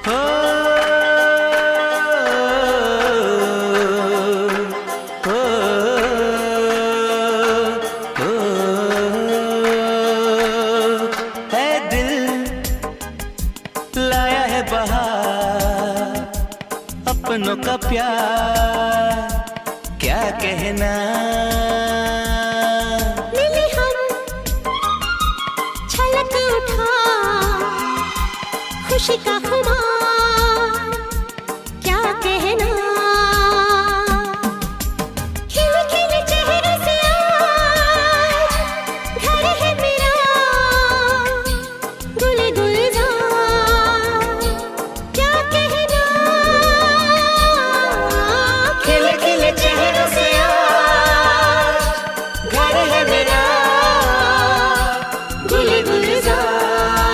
हो, हो, हो, है दिल लाया है बहार, अपनों का प्यार क्या कहना। मिले हम छलक उठा खुशी का